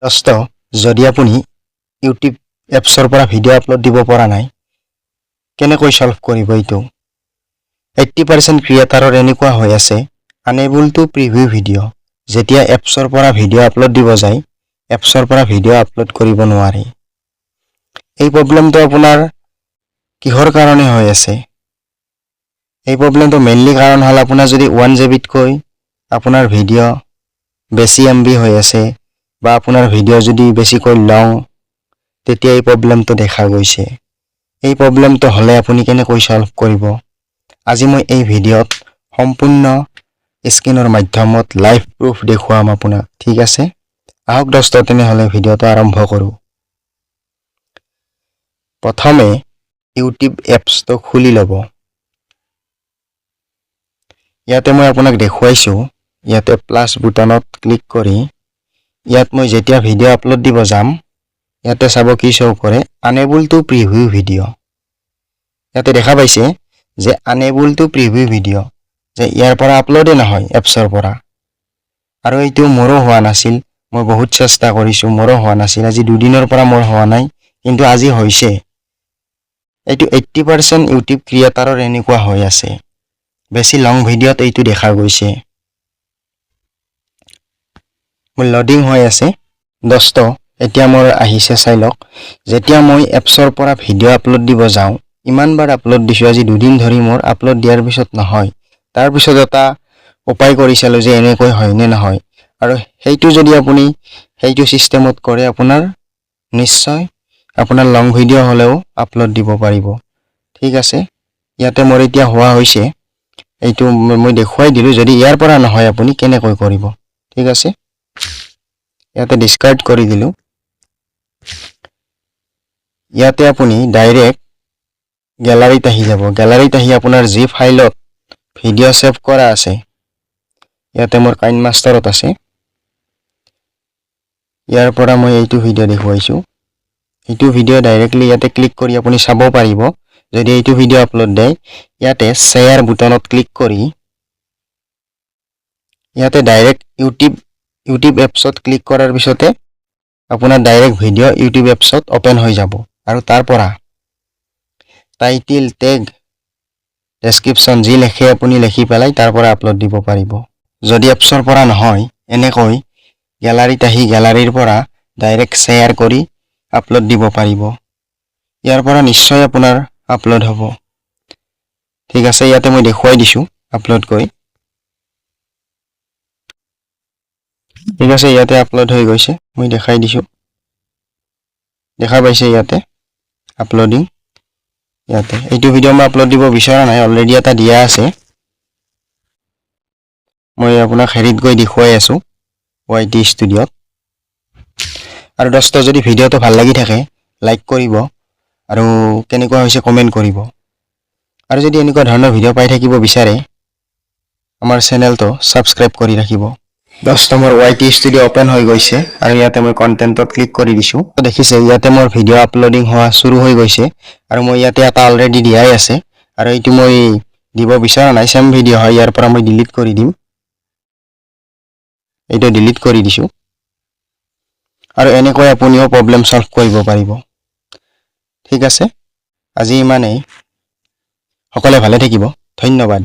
দোস্ত যদি আপুনি ইউটিউব এপছৰ পৰা ভিডিঅ' আপলোড দিব পৰা নাই কেনেকৈ সলভ কৰিব এইটো 80% ক্ৰিয়েটৰৰ এনেকুৱা হৈ আছে আনএবল টু প্ৰিভিউ ভিডিঅ' যেতিয়া এপছৰ পৰা ভিডিঅ' আপলোড দিব যায় এপছৰ পৰা ভিডিঅ' আপলোড কৰিব নোৱাৰে এই প্ৰবলেমটো আপোনাৰ কিহৰ কাৰণে হৈ আছে এই প্ৰবলেমটো মেইনলি কাৰণ হ'ল আপোনাৰ যদি 1 GB তকৈ আপোনাৰ ভিডিঅ' বেছি MB হৈ আছে বা আপোনাৰ ভিডিঅ' যদি বেছিকৈ লং তেতিয়া এই প্ৰবলেমটো দেখা গৈছে এই প্ৰবলেমটো হলে আপুনি কেনেকৈ সলভ কৰিব আজি মই এই ভিডিঅ'ত সম্পূৰ্ণ স্ক্ৰিনৰ মাধ্যমত লাইভ প্ৰুফ দেখুৱাম আপোনাক ঠিক আছে আহক দোস্ত তেনেহলে ভিডিঅ'টো আৰম্ভ কৰো প্ৰথমে ইউটিউব এপছটো খুলি লব ইয়াতে মই আপোনাক দেখুৱাইছো ইয়াতে প্লাস বুটানত ক্লিক কৰি ইয়াত মই যেতিয়া ভিডিঅ' আপলোড দিব যাম ইয়াতে চাব কি শো কৰে আনএবল টু প্ৰিভিউ ভিডিঅ' ইয়াতে দেখা পাইছে যে আনএবল টু প্ৰিভিউ ভিডিঅ' যে ইয়াৰ পৰা আপলোডে নহয় এপছৰ পৰা আৰু এইটো মোৰো হোৱা নাছিল মই বহুত চেষ্টা কৰিছো মোৰো হোৱা নাছিল আজি দুদিনৰ পৰা মোৰ হোৱা নাই কিন্তু আজি হৈছে এইটো 80% ইউটিউব ক্ৰিয়েটৰৰ এনেকুৱা হৈ আছে বেছি লং ভিডিঅ'ত এইটো দেখা গৈছে মোৰ লোডিং হৈ আছে দোস্ত এতিয়া মোৰ আহিছে চাই লওক যেতিয়া মই এপছৰ পৰা ভিডিঅ' আপলোড দিব যাওঁ ইমানবাৰ আপলোড দিছো আজি দুদিন ধৰি মোৰ আপলোড দিয়াৰ পিছত নহয় তাৰ পিছত এটা উপায় কৰিছিল যে এনেকৈ হয় নে নহয় আৰু হেইটো যদি আপুনি হেইটো সিস্টেমত কৰে আপোনাৰ নিশ্চয় আপোনাৰ লং ভিডিঅ' হলেও আপলোড দিব পাৰিব ঠিক আছে ইয়াতে মোৰ এতিয়া হোৱা হৈছে এইটো মই দেখুৱাই দিলো যদি ইয়াৰ পৰা নহয় আপুনি কেনেকৈ কৰিব ঠিক আছে ইয়াতে ডিসকাৰ্ড কৰি দিলো ইয়াতে আপুনি ডাইৰেক্ট গ্যালাৰীত আহি যাব গ্যালাৰীত আহি আপোনাৰ যি ফাইলত ভিডিঅ' সেভ কৰা আছে ইয়াতে মোৰ কাইন মাষ্টাৰত আছে ইয়াৰ পৰা মই এইটো ভিডিঅ' দেখুৱাইছো এইটো ভিডিঅ' ডাইৰেক্টলি ইয়াতে ক্লিক কৰি আপুনি চাব পাৰিব যদি এইটো ভিডিঅ' আপলোড দেই ইয়াতে শেয়াৰ বুটানত ক্লিক কৰি ইয়াতে ডাইৰেক্ট ইউটিউব এপছত ক্লিক কৰাৰ পিছতে আপোনাৰ ডাইৰেক্ট ভিডিঅ' ইউটিউব এপছত ওপেন হৈ যাব আৰু তাৰ পৰা টাইটেল টেগ ডেসক্ৰিপচন যি লিখে আপুনি লিখি পেলাই তাৰ পৰা আপলোড দিব পাৰিব যদি এপছৰ পৰা নহয় এনেকৈ গ্যালাৰীত আহি গ্যালাৰীৰ পৰা ডাইৰেক্ট শেয়াৰ কৰি আপলোড দিব পাৰিব ইয়াৰ পৰা নিশ্চয় আপোনাৰ আপলোড হ'ব ঠিক আছে ইয়াতে মই দেখুৱাই দিছো আপলোড কৰি ঠিক আছে ইয়াতে আপলোড হৈ গৈছে মই দেখাই দিছো দেখা পাইছে ইয়াতে আপলোডিং ইয়াতে এইটো ভিডিঅ' মই আপলোড দিব বিচৰা নাই অলৰেডি এটা দিয়া আছে মই আপোনাক হেৰিত গৈ দেখুৱাই আছো YT ষ্টুডিঅ'ত আৰু দোস্ত যদি ভিডিঅ'টো ভাল লাগি থাকে লাইক কৰিব আৰু কেনেকুৱা হৈছে কমেন্ট কৰিব আৰু যদি এনেকুৱা ধৰণৰ ভিডিঅ' পাই থাকিব বিচাৰে আমাৰ চেনেলটো সাবস্ক্ৰাইব কৰি ৰাখিব দোস্ত মোৰ YT ষ্টুডিঅ' ওপেন হৈ গৈছে আৰু ইয়াতে মই কন্টেন্টত ক্লিক কৰি দিছো দেখিছে ইয়াতে মোৰ ভিডিঅ' আপলোডিং হোৱা শুৰু হৈ গৈছে আৰু মই ইয়াতে এটা অলৰেডি দিয়াই আছে আৰু এইটো মই দিব বিচৰা নাই সেম ভিডিঅ' হয় ইয়াৰ পৰা মই ডিলিট কৰি দিম এইটো ডিলিট কৰি দিছো আৰু এনেকৈ আপুনিও প্ৰবলেম সলভ কৰিব পাৰিব ঠিক আছে আজি ইমানেই সকলে ভালে থাকিব ধন্যবাদ